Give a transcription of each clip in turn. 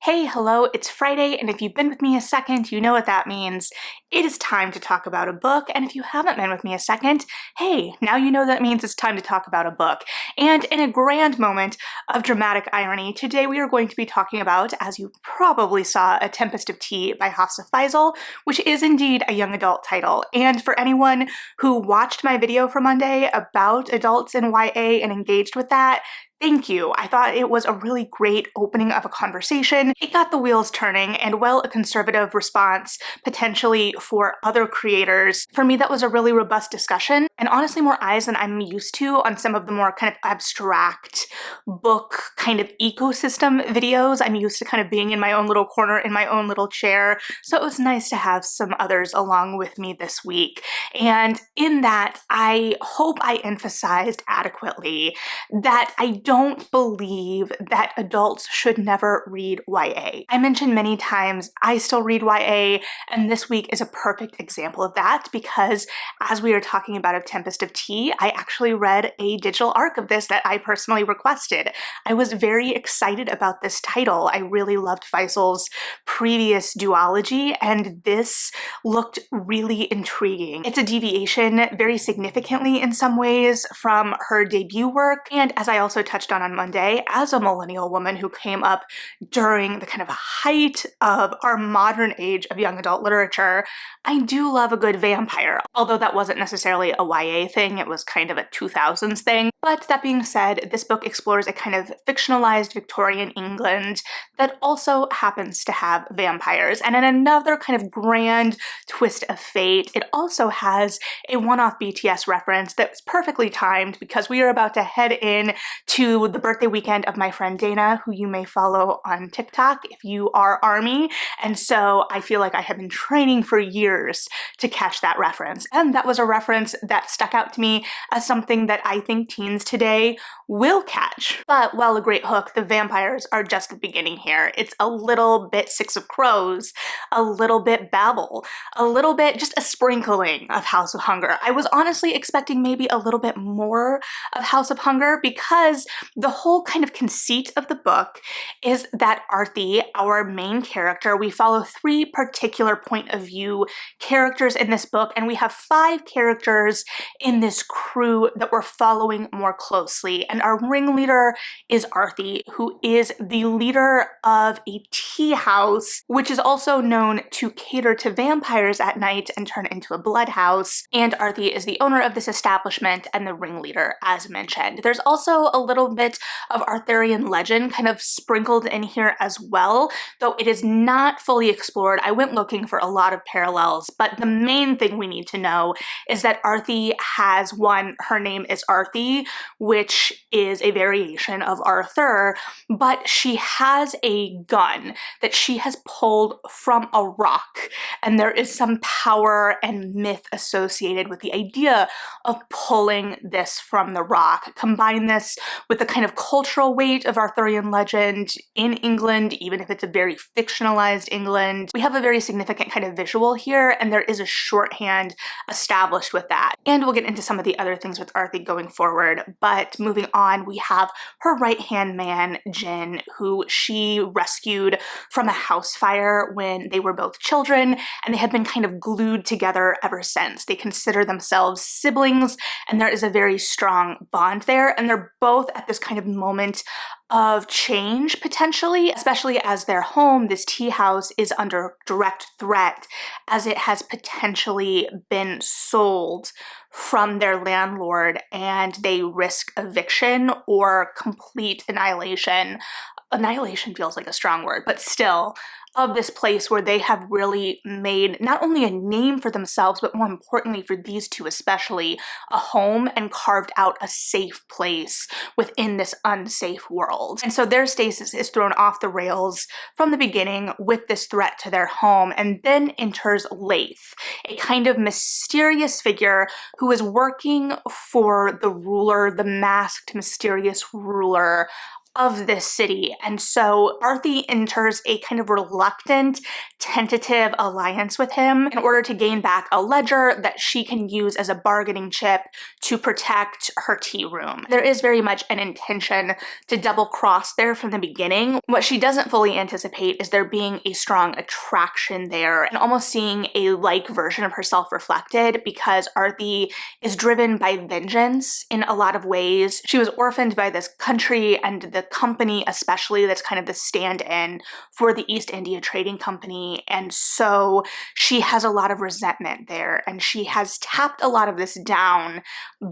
Hey, hello, it's Friday, and if you've been with me a second, you know what that means. It is time to talk about a book, and if you haven't been with me a second, hey, now you know that means it's time to talk about a book. And in a grand moment of dramatic irony, today we are going to be talking about, as you probably saw, A Tempest of Tea by Hafsah Faizal, which is indeed a young adult title. And for anyone who watched my video for Monday about adults in YA and engaged with that, thank you. I thought it was a really great opening of a conversation. It got the wheels turning, and while a conservative response potentially for other creators, for me that was a really robust discussion, and honestly more eyes than I'm used to on some of the more kind of abstract book kind of ecosystem videos. I'm used to kind of being in my own little corner, in my own little chair, so it was nice to have some others along with me this week. And in that, I hope I emphasized adequately that I don't believe that adults should never read YA. I mentioned many times I still read YA, and this week is a perfect example of that because as we are talking about A Tempest of Tea, I actually read a digital arc of this that I personally requested. I was very excited about this title. I really loved Faizal's previous duology, and this looked really intriguing. It's a deviation very significantly in some ways from her debut work, and as I also touched on Monday, as a millennial woman who came up during the kind of height of our modern age of young adult literature, I do love a good vampire, although that wasn't necessarily a YA thing, it was kind of a 2000s thing. But that being said, this book explores a kind of fictionalized Victorian England that also happens to have vampires, and in another kind of grand twist of fate, it also has a one-off BTS reference that was perfectly timed because we are about to head in to the birthday weekend of my friend Dana, who you may follow on TikTok if you are ARMY, and so I feel like I have been training for years to catch that reference, and that was a reference that stuck out to me as something that I think teens today will catch. But while a great hook, the vampires are just the beginning here. It's a little bit Six of Crows, a little bit Babel, a little bit just a sprinkling of House of Hunger. I was honestly expecting maybe a little bit more of House of Hunger because the whole kind of conceit of the book is that Arthi, our main character, we follow three particular point of view characters in this book, and we have 5 characters in this crew that we're following more closely. And our ringleader is Arthi, who is the leader of a tea house, which is also known to cater to vampires at night and turn into a blood house. And Arthi is the owner of this establishment and the ringleader, as mentioned. There's also a little bit of Arthurian legend kind of sprinkled in here as well, though it is not fully explored. I went looking for a lot of parallels, but the main thing we need to know is that Arthi has one, her name is Arthi, which is a variation of Arthur, but she has a gun that she has pulled from a rock, and there is some power and myth associated with the idea of pulling this from the rock. Combine this with the kind of cultural weight of Arthurian legend in England, even if it's a very fictionalized England. We have a very significant kind of visual here, and there is a shorthand established with that. And we'll get into some of the other things with Arthi going forward, but moving on, we have her right-hand man, Jin, who she rescued from a house fire when they were both children, and they have been kind of glued together ever since. They consider themselves siblings, and there is a very strong bond there, and they're both at this kind of moment of change, potentially, especially as their home, this tea house, is under direct threat as it has potentially been sold from their landlord and they risk eviction or complete annihilation. Annihilation feels like a strong word, but still, of this place where they have really made not only a name for themselves, but more importantly for these two especially, a home and carved out a safe place within this unsafe world. And so their stasis is thrown off the rails from the beginning with this threat to their home, and then enters Laith, a kind of mysterious figure who is working for the ruler, the masked mysterious ruler of this city. And so Arthi enters a kind of reluctant, tentative alliance with him in order to gain back a ledger that she can use as a bargaining chip to protect her tea room. There is very much an intention to double cross there from the beginning. What she doesn't fully anticipate is there being a strong attraction there and almost seeing a like version of herself reflected, because Arthi is driven by vengeance in a lot of ways. She was orphaned by this country and the company especially that's kind of the stand-in for the East India Trading Company, and so she has a lot of resentment there and she has tapped a lot of this down,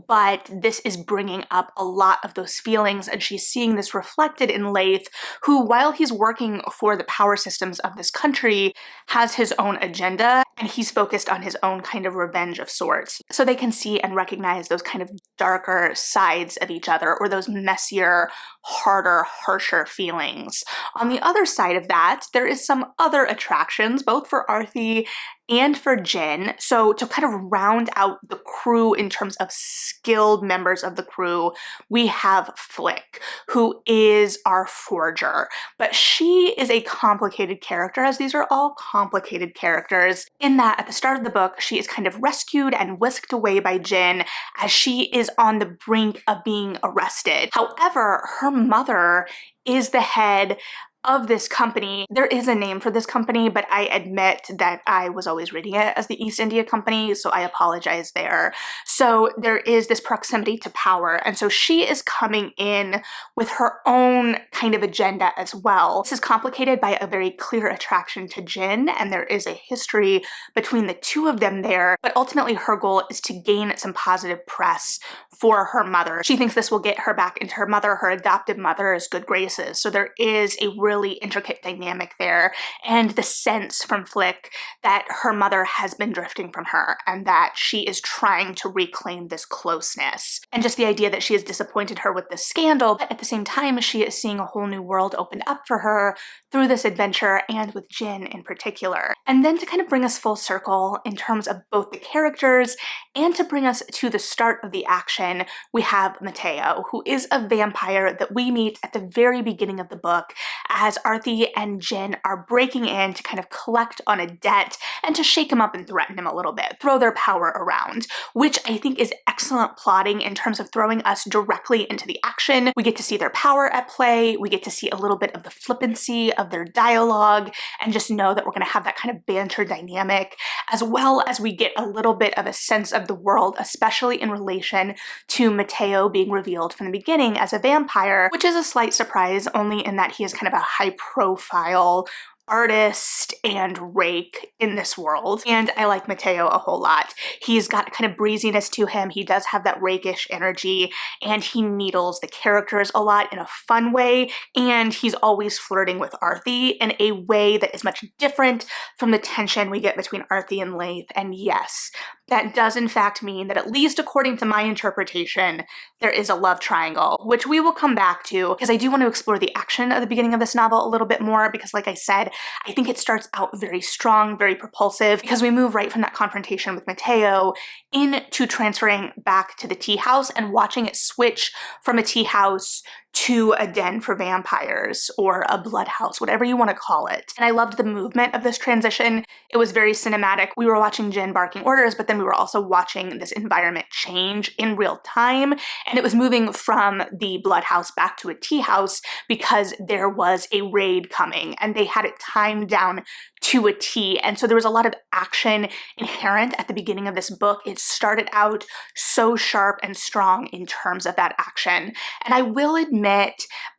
but this is bringing up a lot of those feelings, and she's seeing this reflected in Laith, who, while he's working for the power systems of this country, has his own agenda and he's focused on his own kind of revenge of sorts. So they can see and recognize those kind of darker sides of each other, or those messier, harder, harsher feelings. On the other side of that, there is some other attractions, both for Arthi and for Jin. So to kind of round out the crew in terms of skilled members of the crew, we have Flick, who is our forger. But she is a complicated character, as these are all complicated characters, in that at the start of the book, she is kind of rescued and whisked away by Jin as she is on the brink of being arrested. However, her mother is the head of this company. There is a name for this company, but I admit that I was always reading it as the East India Company, so I apologize there. So there is this proximity to power, and so she is coming in with her own kind of agenda as well. This is complicated by a very clear attraction to Jin, and there is a history between the two of them there, but ultimately her goal is to gain some positive press for her mother. She thinks this will get her back into her adopted mother's good graces. So there is a really intricate dynamic there, and the sense from Flick that her mother has been drifting from her and that she is trying to reclaim this closeness. And just the idea that she has disappointed her with this scandal, but at the same time she is seeing a whole new world open up for her through this adventure, and with Jin in particular. And then to kind of bring us full circle in terms of both the characters and to bring us to the start of the action, we have Mateo, who is a vampire that we meet at the very beginning of the book as Arthi and Jin are breaking in to kind of collect on a debt and to shake him up and threaten him a little bit, throw their power around, which I think is excellent plotting in terms of throwing us directly into the action. We get to see their power at play, we get to see a little bit of the flippancy of their dialogue, and just know that we're going to have that kind of banter dynamic, as well as we get a little bit of a sense of the world, especially in relation to Mateo being revealed from the beginning as a vampire, which is a slight surprise only in that he is kind of a high-profile artist and rake in this world, and I like Mateo a whole lot. He's got kind of breeziness to him, he does have that rakish energy, and he needles the characters a lot in a fun way, and he's always flirting with Arthi in a way that is much different from the tension we get between Arthi and Laith. And yes, that does in fact mean that, at least according to my interpretation, there is a love triangle, which we will come back to, because I do want to explore the action of the beginning of this novel a little bit more, because like I said, I think it starts out very strong, very propulsive, because we move right from that confrontation with Mateo into transferring back to the tea house and watching it switch from a tea house to a den for vampires, or a blood house, whatever you want to call it. And I loved the movement of this transition. It was very cinematic. We were watching Jin barking orders, but then we were also watching this environment change in real time. And it was moving from the blood house back to a tea house because there was a raid coming and they had it timed down to a T. And so there was a lot of action inherent at the beginning of this book. It started out so sharp and strong in terms of that action. And I will admit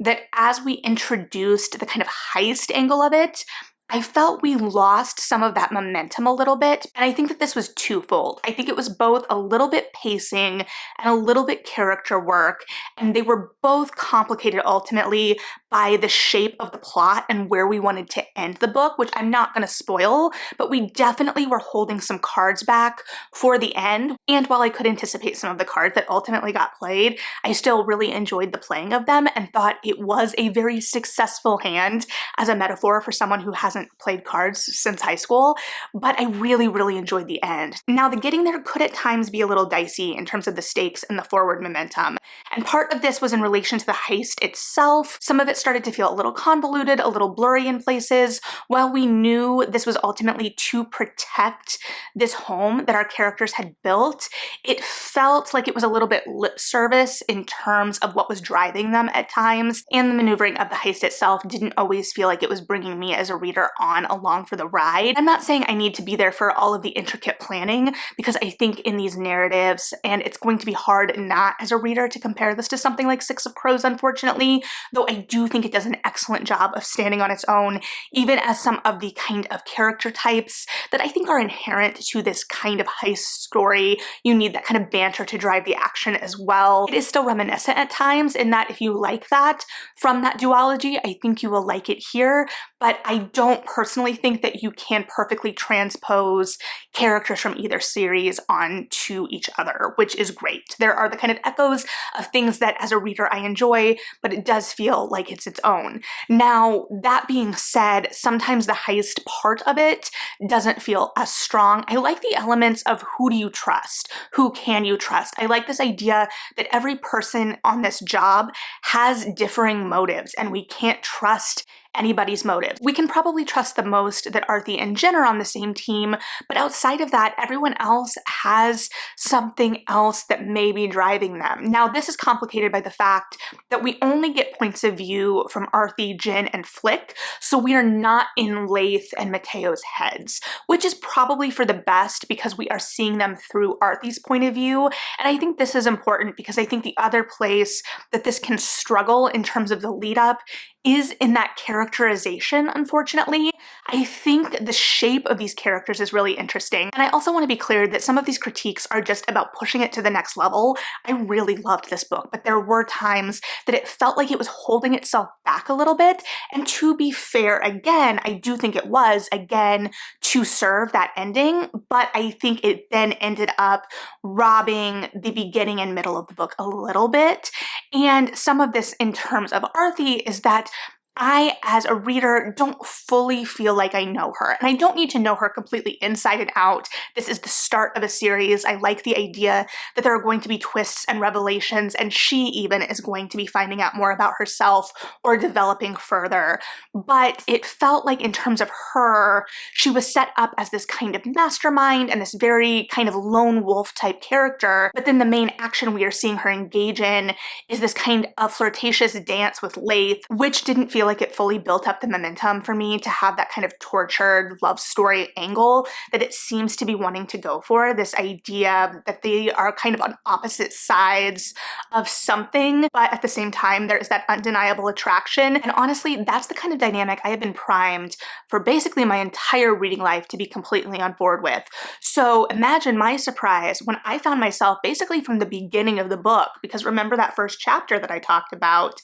that as we introduced the kind of heist angle of it, I felt we lost some of that momentum a little bit, and I think that this was twofold. I think it was both a little bit pacing and a little bit character work, and they were both complicated ultimately by the shape of the plot and where we wanted to end the book, which I'm not going to spoil, but we definitely were holding some cards back for the end. And while I could anticipate some of the cards that ultimately got played, I still really enjoyed the playing of them and thought it was a very successful hand as a metaphor for someone who hasn't played cards since high school. But I really, really enjoyed the end. Now, the getting there could at times be a little dicey in terms of the stakes and the forward momentum. And part of this was in relation to the heist itself. Some of it started to feel a little convoluted, a little blurry in places. While we knew this was ultimately to protect this home that our characters had built, it felt like it was a little bit lip service in terms of what was driving them at times, and the maneuvering of the heist itself didn't always feel like it was bringing me as a reader on along for the ride. I'm not saying I need to be there for all of the intricate planning, because I think in these narratives, and it's going to be hard not as a reader to compare this to something like Six of Crows, unfortunately, though I do think it does an excellent job of standing on its own, even as some of the kind of character types that I think are inherent to this kind of heist story. You need that kind of banter to drive the action as well. It is still reminiscent at times in that if you like that from that duology, I think you will like it here, but I don't personally think that you can perfectly transpose characters from either series onto each other, which is great. There are the kind of echoes of things that as a reader I enjoy, but it does feel like it's its own. Now, that being said, sometimes the heist part of it doesn't feel as strong. I like the elements of who do you trust? Who can you trust? I like this idea that every person on this job has differing motives and we can't trust anybody's motives. We can probably trust the most that Arthi and Jen are on the same team, but outside of that, everyone else has something else that may be driving them. Now, this is complicated by the fact that we only get points of view from Arthi, Jen, and Flick, so we are not in Laith and Mateo's heads, which is probably for the best because we are seeing them through Arthi's point of view. And I think this is important because I think the other place that this can struggle in terms of the lead up is in that characterization, unfortunately. I think the shape of these characters is really interesting. And I also want to be clear that some of these critiques are just about pushing it to the next level. I really loved this book, but there were times that it felt like it was holding itself back a little bit. And to be fair, again, I do think it was, again, to serve that ending, but I think it then ended up robbing the beginning and middle of the book a little bit. And some of this in terms of Arthi is that I, as a reader, don't fully feel like I know her. And I don't need to know her completely inside and out. This is the start of a series. I like the idea that there are going to be twists and revelations, and she even is going to be finding out more about herself or developing further. But it felt like in terms of her, she was set up as this kind of mastermind and this very kind of lone wolf type character. But then the main action we are seeing her engage in is this kind of flirtatious dance with Laith, which didn't feel like it fully built up the momentum for me to have that kind of tortured love story angle that it seems to be wanting to go for. This idea that they are kind of on opposite sides of something, but at the same time, there is that undeniable attraction. And honestly, that's the kind of dynamic I have been primed for basically my entire reading life to be completely on board with. So imagine my surprise when I found myself basically from the beginning of the book, because remember that first chapter that I talked about,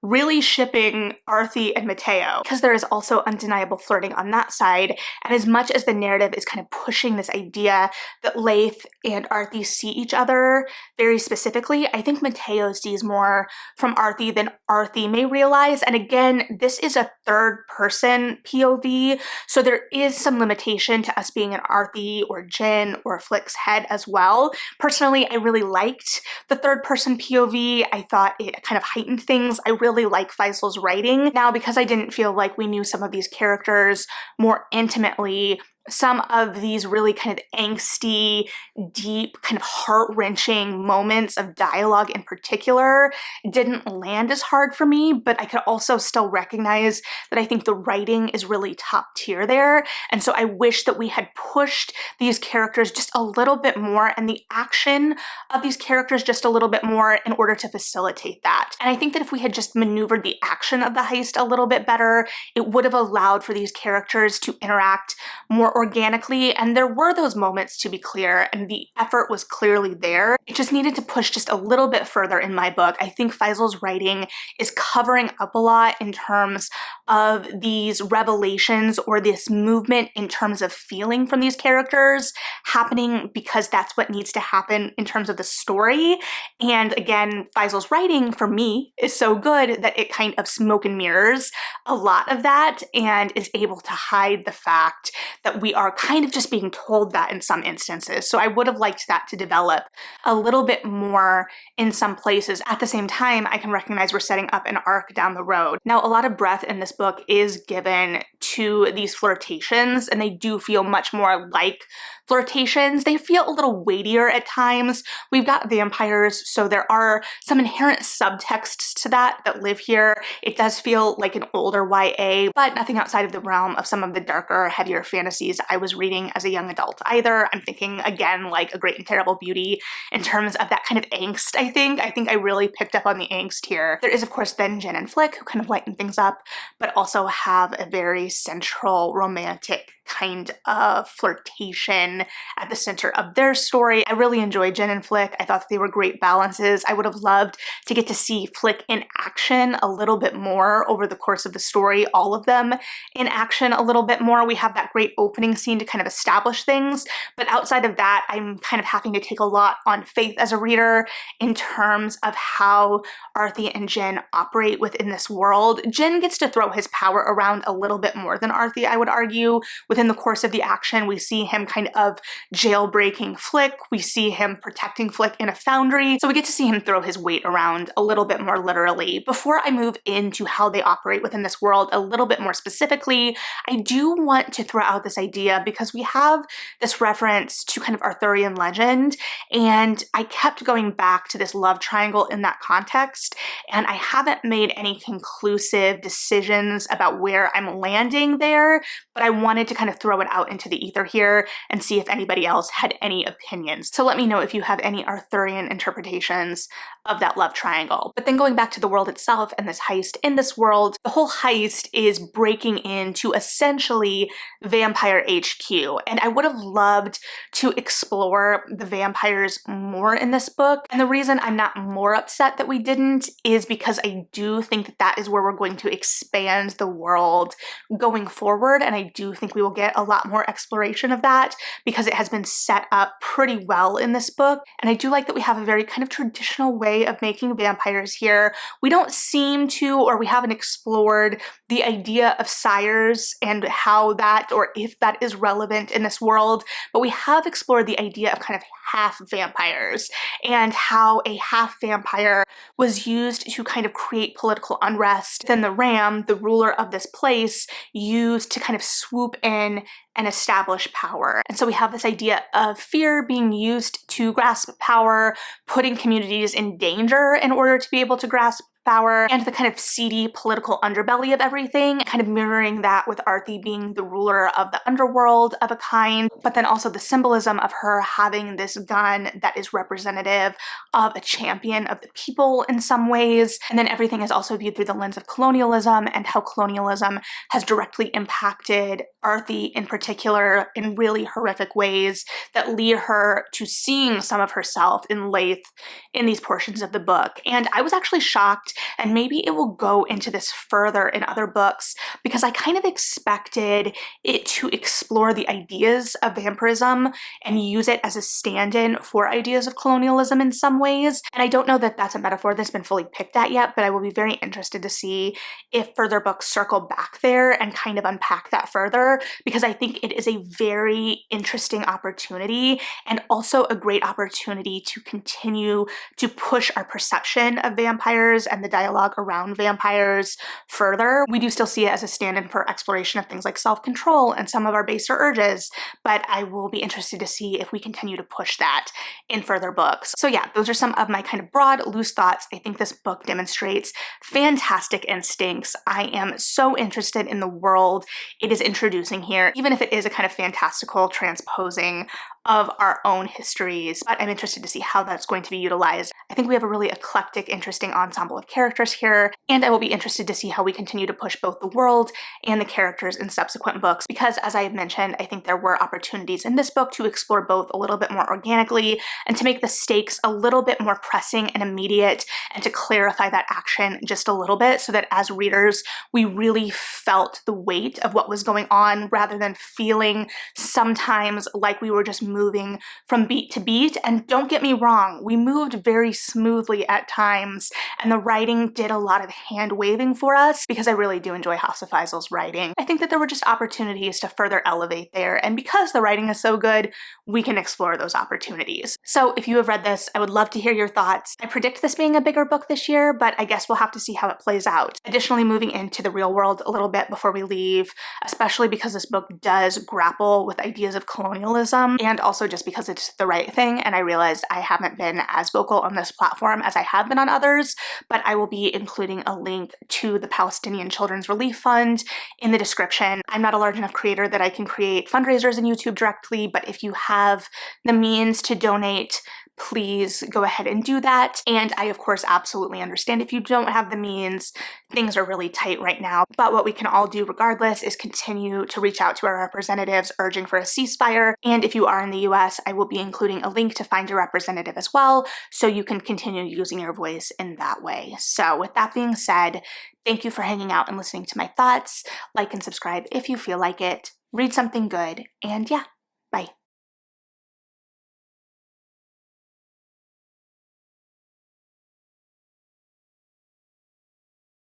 really shipping Arthi and Mateo, because there is also undeniable flirting on that side. And as much as the narrative is kind of pushing this idea that Laith and Arthi see each other very specifically, I think Mateo sees more from Arthi than Arthi may realize. And again, this is a third person POV, so there is some limitation to us being in Arthi or Jen or Flick's head as well. Personally, I really liked the third person POV. I thought it kind of heightened things. I really like Faisal's writing. Now, because I didn't feel like we knew some of these characters more intimately, some of these really kind of angsty, deep, kind of heart-wrenching moments of dialogue in particular didn't land as hard for me, but I could also still recognize that I think the writing is really top tier there. And so I wish that we had pushed these characters just a little bit more and the action of these characters just a little bit more in order to facilitate that. And I think that if we had just maneuvered the action of the heist a little bit better, it would have allowed for these characters to interact more organically, and there were those moments, to be clear, and the effort was clearly there. It just needed to push just a little bit further in my book. I think Faizal's writing is covering up a lot in terms of these revelations or this movement in terms of feeling from these characters happening because that's what needs to happen in terms of the story. And again, Faizal's writing for me is so good that it kind of smoke and mirrors a lot of that and is able to hide the fact that we are kind of just being told that in some instances. So I would have liked that to develop a little bit more in some places. At the same time, I can recognize we're setting up an arc down the road. Now, a lot of breadth in this book is given to these flirtations, and they do feel much more like flirtations. They feel a little weightier at times. We've got vampires, so there are some inherent subtexts to that live here. It does feel like an older YA, but nothing outside of the realm of some of the darker, heavier fantasies I was reading as a young adult either. I'm thinking, again, like A Great and Terrible Beauty in terms of that kind of angst, I think. I think I really picked up on the angst here. There is, of course, then Jen and Flick, who kind of lighten things up, but also have a very central romantic kind of flirtation at the center of their story. I really enjoyed Jen and Flick. I thought they were great balances. I would have loved to get to see Flick in action a little bit more over the course of the story, all of them in action a little bit more. We have that great opening scene to kind of establish things, but outside of that, I'm kind of having to take a lot on faith as a reader in terms of how Arthi and Jen operate within this world. Jen gets to throw his power around a little bit more than Arthi, I would argue. Within the course of the action, we see him kind of jailbreaking Flick. We see him protecting Flick in a foundry. So we get to see him throw his weight around a little bit more literally. Before I move into how they operate within this world a little bit more specifically, I do want to throw out this idea because we have this reference to kind of Arthurian legend, and I kept going back to this love triangle in that context, and I haven't made any conclusive decisions about where I'm landing there, but I wanted to kind of throw it out into the ether here and see if anybody else had any opinions. So let me know if you have any Arthurian interpretations of that love triangle. But then going back to the world itself and this heist in this world, the whole heist is breaking into essentially Vampire HQ. And I would have loved to explore the vampires more in this book. And the reason I'm not more upset that we didn't is because I do think that that is where we're going to expand the world going forward. And I do think we will get a lot more exploration of that because it has been set up pretty well in this book. And I do like that we have a very kind of traditional way of making vampires here. We don't seem to, or we haven't explored the idea of sires and how that, or if that is relevant in this world, but we have explored the idea of kind of half vampires and how a half vampire was used to kind of create political unrest. Then the Ram, the ruler of this place, used to kind of swoop in and establish power. And so we have this idea of fear being used to grasp power, putting communities in danger in order to be able to grasp power, and the kind of seedy political underbelly of everything, kind of mirroring that with Arthi being the ruler of the underworld of a kind, but then also the symbolism of her having this gun that is representative of a champion of the people in some ways. And then everything is also viewed through the lens of colonialism and how colonialism has directly impacted Arthi in particular in really horrific ways that lead her to seeing some of herself in Laith in these portions of the book. And I was actually shocked, and maybe it will go into this further in other books, because I kind of expected it to explore the ideas of vampirism and use it as a stand-in for ideas of colonialism in some ways. And I don't know that that's a metaphor that's been fully picked at yet, but I will be very interested to see if further books circle back there and kind of unpack that further, because I think it is a very interesting opportunity and also a great opportunity to continue to push our perception of vampires and the dialogue around vampires further. We do still see it as a stand-in for exploration of things like self-control and some of our baser urges, but I will be interested to see if we continue to push that in further books. So yeah, those are some of my kind of broad, loose thoughts. I think this book demonstrates fantastic instincts. I am so interested in the world it is introducing here, even if it is a kind of fantastical transposing of our own histories, but I'm interested to see how that's going to be utilized. I think we have a really eclectic, interesting ensemble of characters here, and I will be interested to see how we continue to push both the world and the characters in subsequent books, because as I have mentioned, I think there were opportunities in this book to explore both a little bit more organically and to make the stakes a little bit more pressing and immediate, and to clarify that action just a little bit so that as readers, we really felt the weight of what was going on rather than feeling sometimes like we were just moving from beat to beat. And don't get me wrong, we moved very smoothly at times, and the writing did a lot of hand waving for us because I really do enjoy Hafsah Faizal's writing. I think that there were just opportunities to further elevate there, and because the writing is so good, we can explore those opportunities. So if you have read this, I would love to hear your thoughts. I predict this being a bigger book this year, but I guess we'll have to see how it plays out. Additionally, moving into the real world a little bit before we leave, especially because this book does grapple with ideas of colonialism, and also just because it's the right thing, and I realized I haven't been as vocal on this platform as I have been on others, but I will be including a link to the Palestinian Children's Relief Fund in the description. I'm not a large enough creator that I can create fundraisers in YouTube directly, but if you have the means to donate, please go ahead and do that. And I, of course, absolutely understand if you don't have the means. Things are really tight right now. But what we can all do regardless is continue to reach out to our representatives urging for a ceasefire. And if you are in the US, I will be including a link to find your representative as well, so you can continue using your voice in that way. So with that being said, thank you for hanging out and listening to my thoughts. Like and subscribe if you feel like it. Read something good. And yeah, bye.